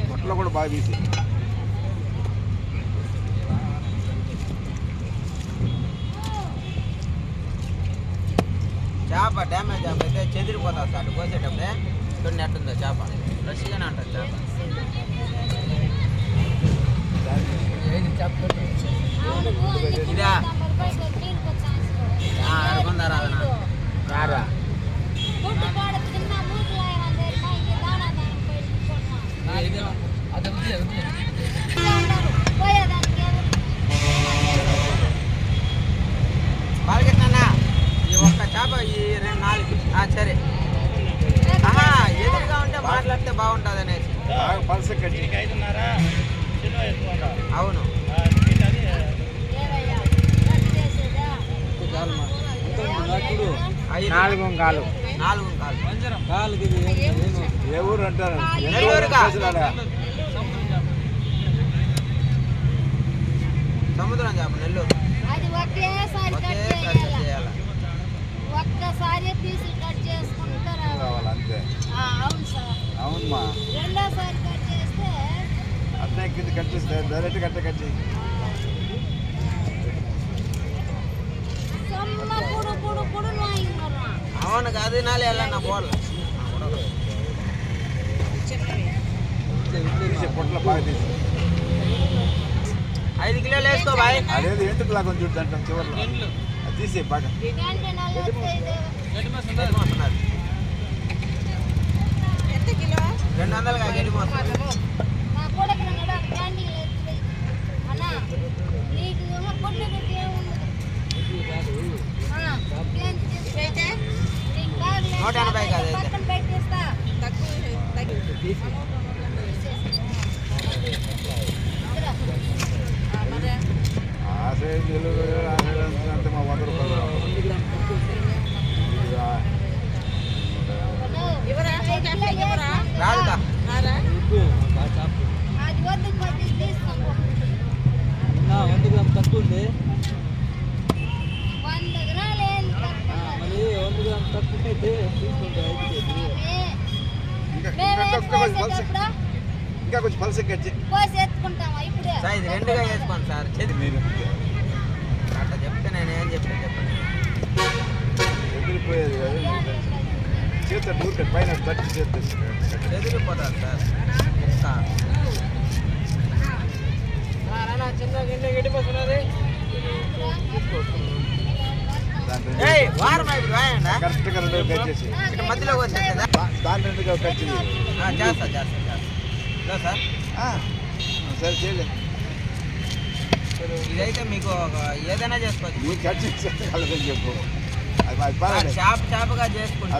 పొట్టలో కూడా బాగా తీసి చేప డ్యామేజ్ చేప అయితే చెదిరిపోతుంది సార్ కోసేటప్పుడే కొన్ని ఎట్టుందో చేప ఫ్రెష్గానే ఉంటుంది చేప ఇదా అనుకుందారా రారా బాగా ఈ ఒక్క చేప ఈ 2-4 సరే ఎదురుగా ఉంటే మాట్లాడితే బాగుంటుంది అనేసి అవును 4 కాలు ఏ ఊరు అంటారు సముద్రం చేప నెల్లూరు ఒక్కసారి తీసి కట్ చేసుకుంటారు అంతే అవును సార్ అవునమ్మా రెండోసారి కట్ చేస్తే అట్నే కింద కట్ చేస్తే డైరెక్ట్ కట్ చేయి అవును కాదు నాలే వెళ్ళన్నా పోవాలి పొట్టలో బాగా తీసి 5 కిలోలు వేసుకో బాయ్ అదేది ఎందుకు లాగా చూద్దాం చివరిలో అది తీసి బాగా 200గా గడ్డి మోస్తుంది నూట 80 కాదు అంటే మా 100 రూపాయలు రాదుగా 100 గ్రామ్ తక్కువ ఉంది 100 గ్రాములు మళ్ళీ 100 గ్రామ్ తక్కువ అయితే తీసుకుంటే ఇంకా కొంచెం పలస కచ్చి ఇది 2గా వేసుకోండి సార్ మీరు అట్లా చెప్తే నేను ఏం చెప్పాను చెప్పండి ఎదిరిపోయేది కదా చేత ఊరికే పైన తట్టి చేస్తే ఎదిరిపోతుంది సార్ చిన్న గడ్డి పోతున్నది వారం అయిపోయి రాయండి కరెక్ట్గా 2 కట్ చేసి ఇటు మధ్యలో వచ్చేదా దాని 2గా కట్ చేసి చేస్తా సార్ సరే చేయలే ఇదైతే మీకు ఏదైనా చేసుకోవచ్చు మీకు కట్ చేసి చెప్పు అది చేపగా చేసుకుంటే